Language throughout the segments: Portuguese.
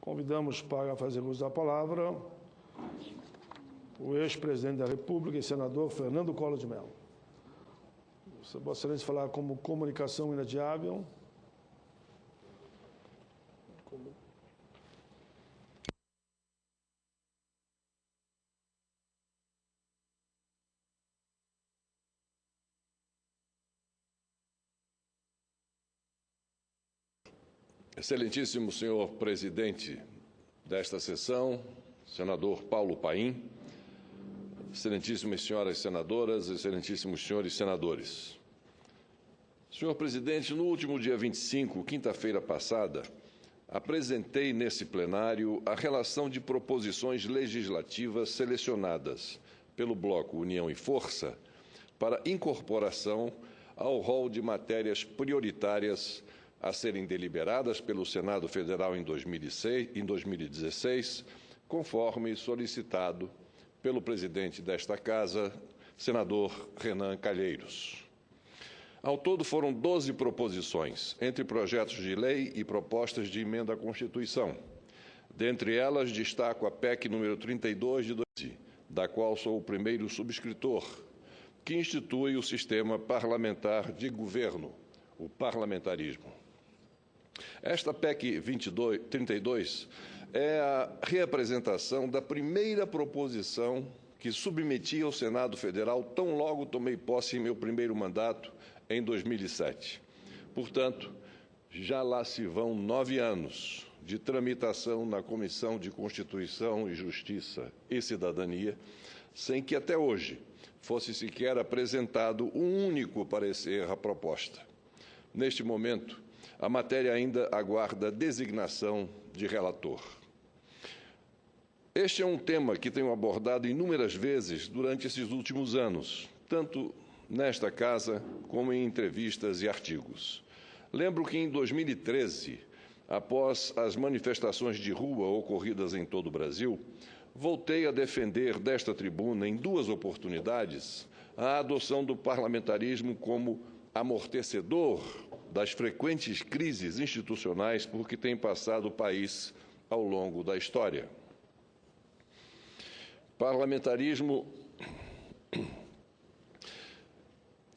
Convidamos para fazer uso da palavra o ex-presidente da República e senador Fernando Collor de Mello. Vossa Excelência de falar como comunicação inadiável. Excelentíssimo senhor presidente desta sessão, senador Paulo Paim, excelentíssimas senhoras senadoras, excelentíssimos senhores senadores. Senhor presidente, no último dia 25, quinta-feira passada, apresentei nesse plenário a relação de proposições legislativas selecionadas pelo Bloco União e Força para incorporação ao rol de matérias prioritárias a serem deliberadas pelo Senado Federal em 2016, conforme solicitado pelo presidente desta Casa, senador Renan Calheiros. Ao todo, foram 12 proposições, entre projetos de lei e propostas de emenda à Constituição. Dentre elas, destaco a PEC número 32 de 2012, da qual sou o primeiro subscritor, que institui o sistema parlamentar de governo, o parlamentarismo. Esta PEC 32 é a reapresentação da primeira proposição que submeti ao Senado Federal tão logo tomei posse em meu primeiro mandato, em 2007. Portanto, já lá se vão 9 anos de tramitação na Comissão de Constituição e Justiça e Cidadania, sem que até hoje fosse sequer apresentado um único parecer à proposta. Neste momento, a matéria ainda aguarda designação de relator. Este é um tema que tenho abordado inúmeras vezes durante esses últimos anos, tanto nesta Casa como em entrevistas e artigos. Lembro que em 2013, após as manifestações de rua ocorridas em todo o Brasil, voltei a defender desta tribuna, em 2 oportunidades, a adoção do parlamentarismo como amortecedor das frequentes crises institucionais por que tem passado o país ao longo da história. Parlamentarismo,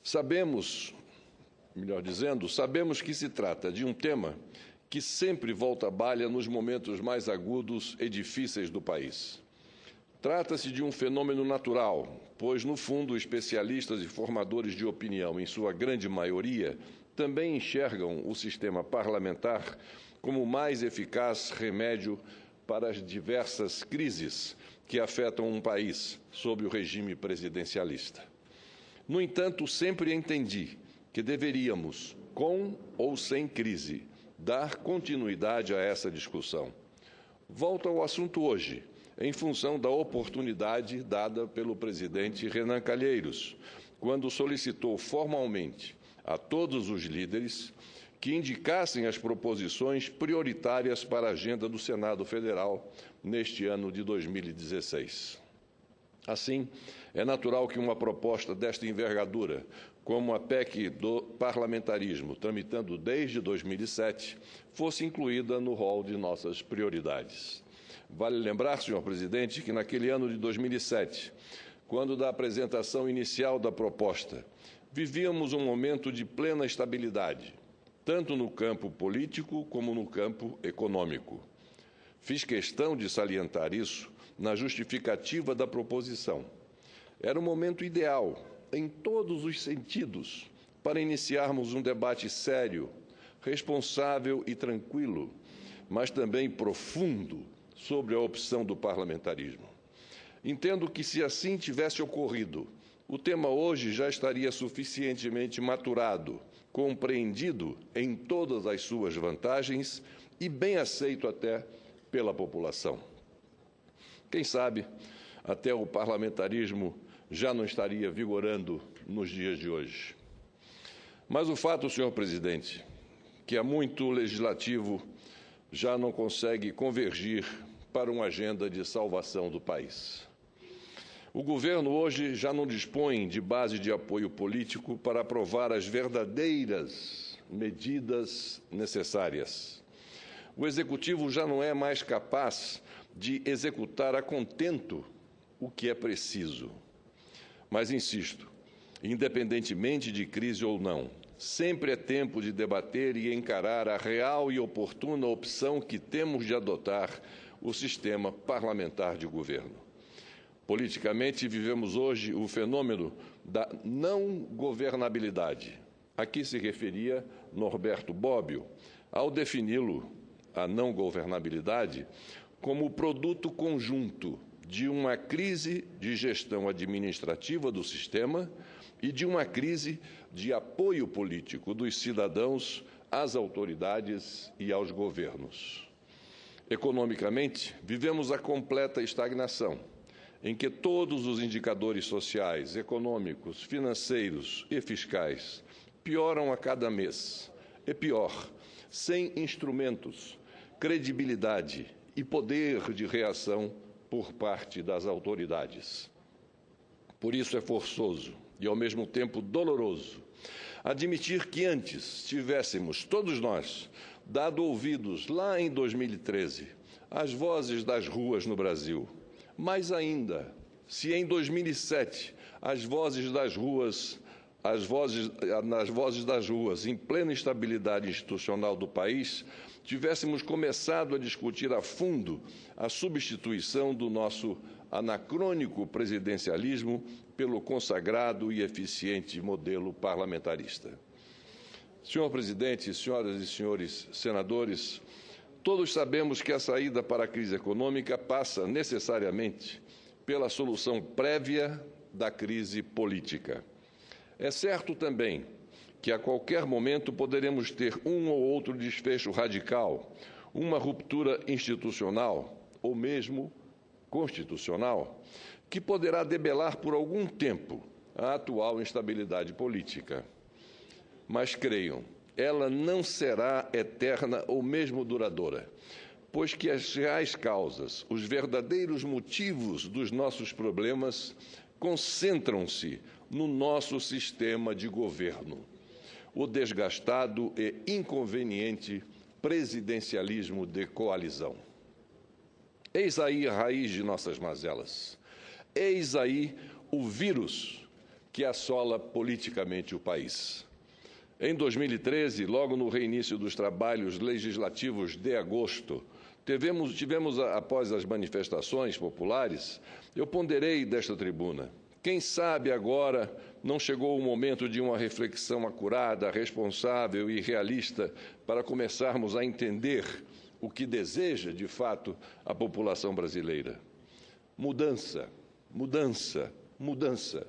sabemos que se trata de um tema que sempre volta à baila nos momentos mais agudos e difíceis do país. Trata-se de um fenômeno natural, pois, no fundo, especialistas e formadores de opinião, em sua grande maioria, também enxergam o sistema parlamentar como o mais eficaz remédio para as diversas crises que afetam um país sob o regime presidencialista. No entanto, sempre entendi que deveríamos, com ou sem crise, dar continuidade a essa discussão. Volto ao assunto hoje, em função da oportunidade dada pelo presidente Renan Calheiros, quando solicitou formalmente a todos os líderes que indicassem as proposições prioritárias para a agenda do Senado Federal neste ano de 2016. Assim, é natural que uma proposta desta envergadura, como a PEC do parlamentarismo, tramitando desde 2007, fosse incluída no rol de nossas prioridades. Vale lembrar, senhor presidente, que naquele ano de 2007, quando da apresentação inicial da proposta, vivíamos um momento de plena estabilidade, tanto no campo político como no campo econômico. Fiz questão de salientar isso na justificativa da proposição. Era o momento ideal, em todos os sentidos, para iniciarmos um debate sério, responsável e tranquilo, mas também profundo sobre a opção do parlamentarismo. Entendo que, se assim tivesse ocorrido, o tema hoje já estaria suficientemente maturado, compreendido em todas as suas vantagens e bem aceito até pela população. Quem sabe, até o parlamentarismo já não estaria vigorando nos dias de hoje. Mas o fato, senhor presidente, que há muito o legislativo já não consegue convergir para uma agenda de salvação do país. O governo hoje já não dispõe de base de apoio político para aprovar as verdadeiras medidas necessárias. o Executivo já não é mais capaz de executar a contento o que é preciso. Mas insisto, independentemente de crise ou não, sempre é tempo de debater e encarar a real e oportuna opção que temos de adotar o sistema parlamentar de governo. Politicamente, vivemos hoje o fenômeno da não governabilidade. Aqui se referia Norberto Bobbio ao defini-lo, a não governabilidade, como o produto conjunto de uma crise de gestão administrativa do sistema e de uma crise de apoio político dos cidadãos às autoridades e aos governos. Economicamente, vivemos a completa estagnação, em que todos os indicadores sociais, econômicos, financeiros e fiscais pioram a cada mês. E pior, sem instrumentos, credibilidade e poder de reação por parte das autoridades. Por isso é forçoso e, ao mesmo tempo, doloroso admitir que antes tivéssemos, todos nós, dado ouvidos lá em 2013 às vozes das ruas no Brasil. Mais ainda, se em 2007 as vozes das ruas, em plena estabilidade institucional do país, tivéssemos começado a discutir a fundo a substituição do nosso anacrônico presidencialismo pelo consagrado e eficiente modelo parlamentarista. Senhor presidente, senhoras e senhores senadores, todos sabemos que a saída para a crise econômica passa necessariamente pela solução prévia da crise política. É certo também que a qualquer momento poderemos ter um ou outro desfecho radical, uma ruptura institucional ou mesmo constitucional, que poderá debelar por algum tempo a atual instabilidade política. Mas creiam, ela não será eterna ou mesmo duradoura, pois que as reais causas, os verdadeiros motivos dos nossos problemas concentram-se no nosso sistema de governo, o desgastado e inconveniente presidencialismo de coalizão. Eis aí a raiz de nossas mazelas. Eis aí o vírus que assola politicamente o país. Em 2013, logo no reinício dos trabalhos legislativos de agosto, tivemos após as manifestações populares, eu ponderei desta tribuna. Quem sabe agora não chegou o momento de uma reflexão acurada, responsável e realista para começarmos a entender o que deseja, de fato, a população brasileira. Mudança, mudança, mudança.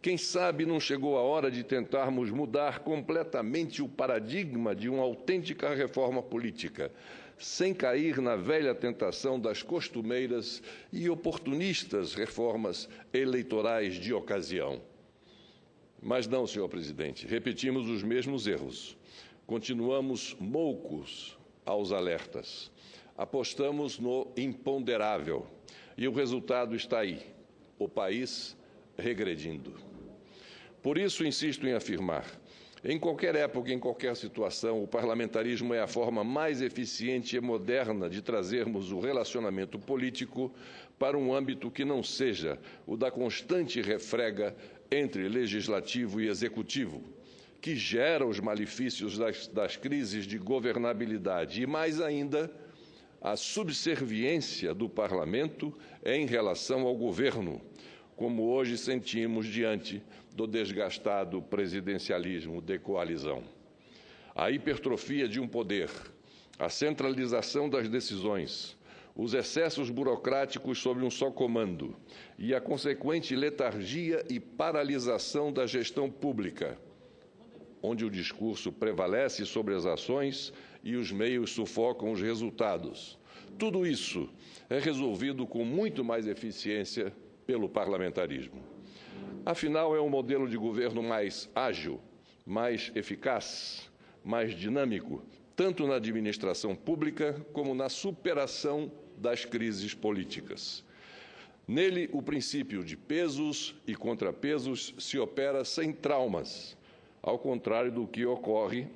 Quem sabe não chegou a hora de tentarmos mudar completamente o paradigma de uma autêntica reforma política, sem cair na velha tentação das costumeiras e oportunistas reformas eleitorais de ocasião. Mas não, senhor presidente, repetimos os mesmos erros. Continuamos moucos aos alertas. Apostamos no imponderável. E o resultado está aí, o país regredindo. Por isso, insisto em afirmar, em qualquer época, em qualquer situação, o parlamentarismo é a forma mais eficiente e moderna de trazermos o relacionamento político para um âmbito que não seja o da constante refrega entre legislativo e executivo, que gera os malefícios das crises de governabilidade e, mais ainda, a subserviência do parlamento em relação ao governo, como hoje sentimos diante do desgastado presidencialismo de coalizão. A hipertrofia de um poder, a centralização das decisões, os excessos burocráticos sob um só comando e a consequente letargia e paralisação da gestão pública, onde o discurso prevalece sobre as ações e os meios sufocam os resultados. Tudo isso é resolvido com muito mais eficiência pelo parlamentarismo. Afinal, é um modelo de governo mais ágil, mais eficaz, mais dinâmico, tanto na administração pública como na superação das crises políticas. Nele, o princípio de pesos e contrapesos se opera sem traumas, ao contrário do que ocorre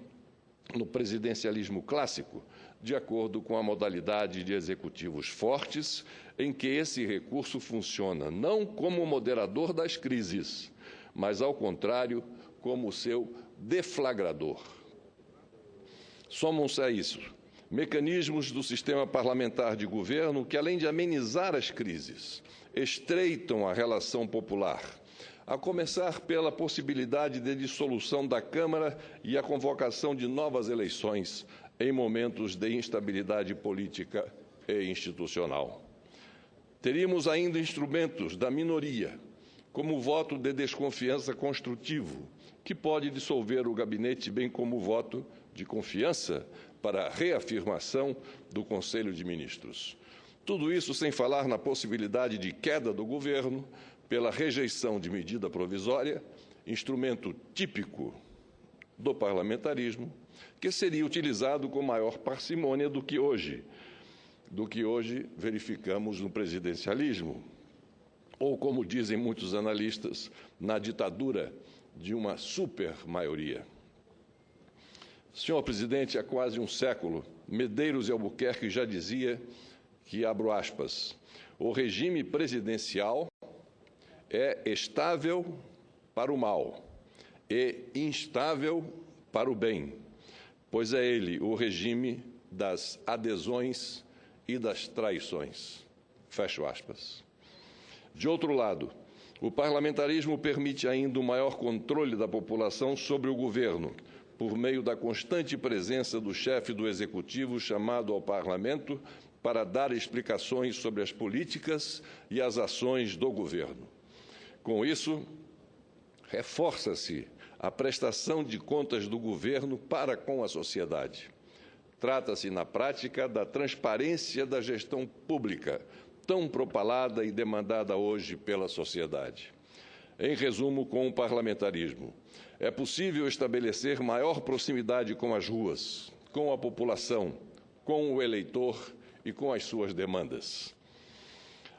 no presidencialismo clássico, de acordo com a modalidade de executivos fortes, em que esse recurso funciona não como moderador das crises, mas, ao contrário, como seu deflagrador. Somam-se a isso mecanismos do sistema parlamentar de governo que, além de amenizar as crises, estreitam a relação popular, a começar pela possibilidade de dissolução da Câmara e a convocação de novas eleições em momentos de instabilidade política e institucional. Teríamos ainda instrumentos da minoria, como o voto de desconfiança construtivo, que pode dissolver o gabinete, bem como o voto de confiança para a reafirmação do Conselho de Ministros. Tudo isso sem falar na possibilidade de queda do governo pela rejeição de medida provisória, instrumento típico do parlamentarismo, que seria utilizado com maior parcimônia do que hoje verificamos no presidencialismo, ou, como dizem muitos analistas, na ditadura de uma supermaioria. Senhor presidente, há quase um século, Medeiros e Albuquerque já dizia que, abro aspas, o regime presidencial é estável para o mal e instável para o bem, pois é ele o regime das adesões e das traições. Fecho aspas. De outro lado, o parlamentarismo permite ainda um maior controle da população sobre o governo, por meio da constante presença do chefe do Executivo chamado ao Parlamento para dar explicações sobre as políticas e as ações do governo. Com isso, reforça-se a prestação de contas do governo para com a sociedade. Trata-se, na prática, da transparência da gestão pública, tão propalada e demandada hoje pela sociedade. Em resumo, com o parlamentarismo, é possível estabelecer maior proximidade com as ruas, com a população, com o eleitor e com as suas demandas.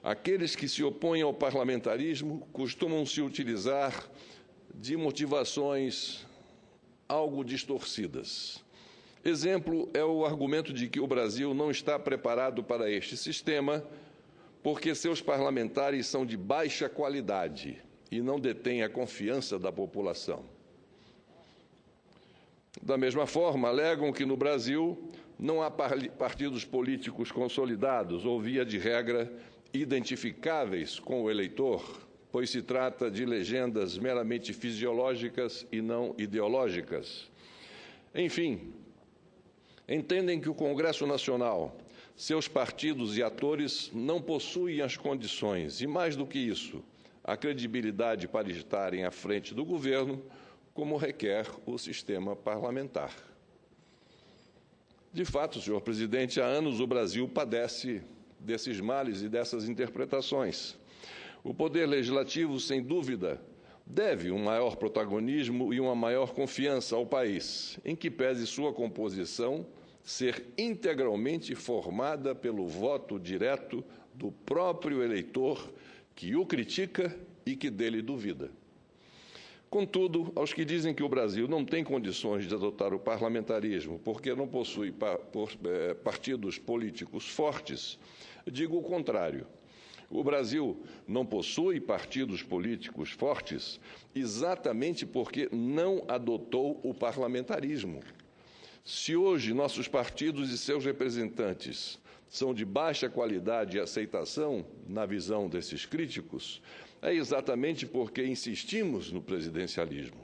Aqueles que se opõem ao parlamentarismo costumam se utilizar de motivações algo distorcidas. Exemplo é o argumento de que o Brasil não está preparado para este sistema porque seus parlamentares são de baixa qualidade e não detêm a confiança da população. Da mesma forma, alegam que no Brasil não há partidos políticos consolidados ou, via de regra, identificáveis com o eleitor, pois se trata de legendas meramente fisiológicas e não ideológicas. Enfim, entendem que o Congresso Nacional, seus partidos e atores não possuem as condições e, mais do que isso, a credibilidade para estarem à frente do governo, como requer o sistema parlamentar. De fato, senhor presidente, há anos o Brasil padece desses males e dessas interpretações. O Poder Legislativo, sem dúvida, deve um maior protagonismo e uma maior confiança ao país, em que pese sua composição ser integralmente formada pelo voto direto do próprio eleitor que o critica e que dele duvida. Contudo, aos que dizem que o Brasil não tem condições de adotar o parlamentarismo porque não possui partidos políticos fortes, digo o contrário. O Brasil não possui partidos políticos fortes exatamente porque não adotou o parlamentarismo. Se hoje nossos partidos e seus representantes são de baixa qualidade e aceitação, na visão desses críticos, é exatamente porque insistimos no presidencialismo.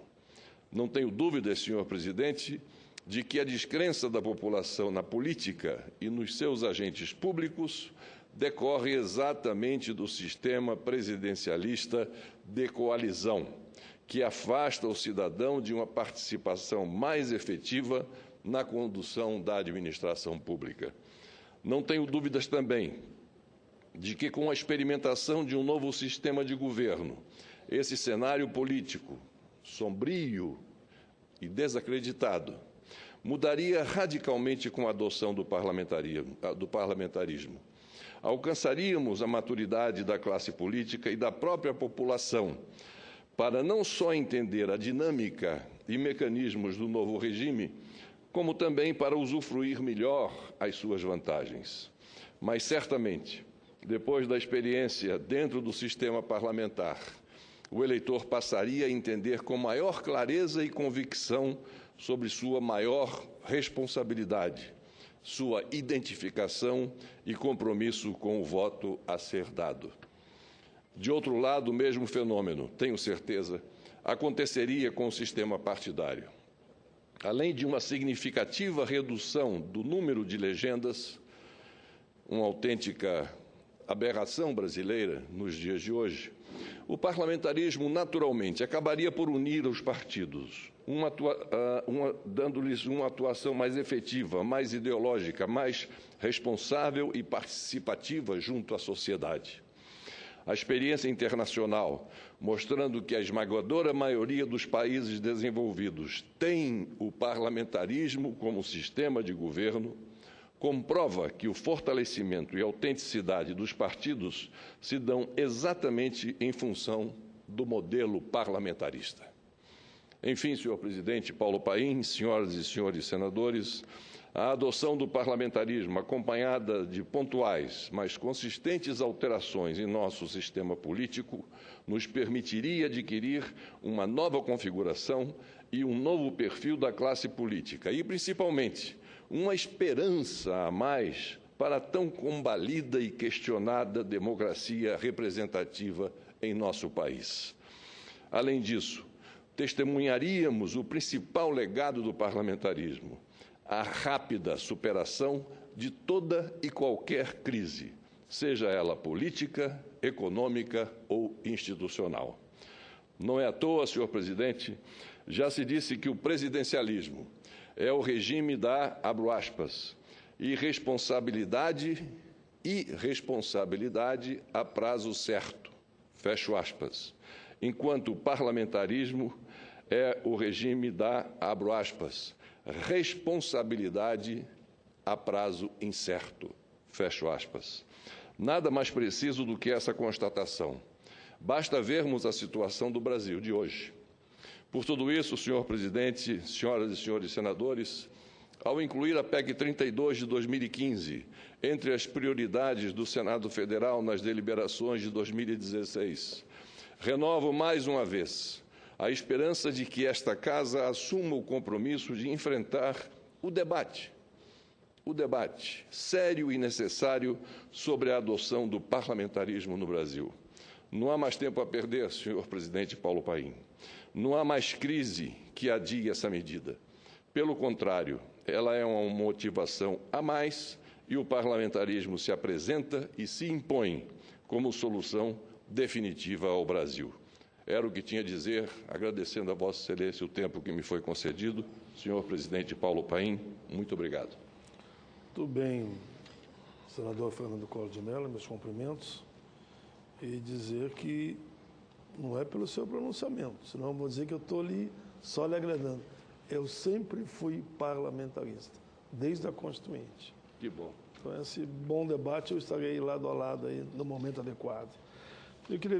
Não tenho dúvida, senhor presidente, de que a descrença da população na política e nos seus agentes públicos decorre exatamente do sistema presidencialista de coalizão, que afasta o cidadão de uma participação mais efetiva na condução da administração pública. Não tenho dúvidas também de que, com a experimentação de um novo sistema de governo, esse cenário político sombrio e desacreditado mudaria radicalmente com a adoção do parlamentarismo. Alcançaríamos a maturidade da classe política e da própria população para não só entender a dinâmica e mecanismos do novo regime, como também para usufruir melhor as suas vantagens. Mas, certamente, depois da experiência dentro do sistema parlamentar, o eleitor passaria a entender com maior clareza e convicção sobre sua maior responsabilidade, sua identificação e compromisso com o voto a ser dado. De outro lado, o mesmo fenômeno, tenho certeza, aconteceria com o sistema partidário. Além de uma significativa redução do número de legendas, uma autêntica aberração brasileira nos dias de hoje, o parlamentarismo naturalmente acabaria por unir os partidos, dando-lhes uma atuação mais efetiva, mais ideológica, mais responsável e participativa junto à sociedade. A experiência internacional, mostrando que a esmagadora maioria dos países desenvolvidos tem o parlamentarismo como sistema de governo, comprova que o fortalecimento e a autenticidade dos partidos se dão exatamente em função do modelo parlamentarista. Enfim, senhor presidente Paulo Paim, senhoras e senhores senadores, a adoção do parlamentarismo, acompanhada de pontuais, mas consistentes alterações em nosso sistema político, nos permitiria adquirir uma nova configuração e um novo perfil da classe política e, principalmente, uma esperança a mais para a tão combalida e questionada democracia representativa em nosso país. Além disso, testemunharíamos o principal legado do parlamentarismo, a rápida superação de toda e qualquer crise, seja ela política, econômica ou institucional. Não é à toa, senhor presidente, já se disse que o presidencialismo é o regime da, abro aspas, irresponsabilidade a prazo certo, fecho aspas, enquanto o parlamentarismo é o regime da, abro aspas, responsabilidade a prazo incerto, fecho aspas. Nada mais preciso do que essa constatação. Basta vermos a situação do Brasil de hoje. Por tudo isso, senhor presidente, senhoras e senhores senadores, ao incluir a PEC 32 de 2015 entre as prioridades do Senado Federal nas deliberações de 2016, renovo mais uma vez a esperança de que esta Casa assuma o compromisso de enfrentar o debate sério e necessário sobre a adoção do parlamentarismo no Brasil. Não há mais tempo a perder, senhor presidente Paulo Paim. Não há mais crise que adie essa medida. Pelo contrário, ela é uma motivação a mais e o parlamentarismo se apresenta e se impõe como solução definitiva ao Brasil. Era o que tinha a dizer, agradecendo a Vossa Excelência o tempo que me foi concedido. Senhor presidente Paulo Paim, muito obrigado. Muito bem, senador Fernando Collor de Mello, meus cumprimentos. E dizer que não é pelo seu pronunciamento, senão eu vou dizer que eu estou ali só lhe agradando. Eu sempre fui parlamentarista, desde a Constituinte. Que bom. Então, esse bom debate eu estarei lado a lado aí no momento adequado. Eu queria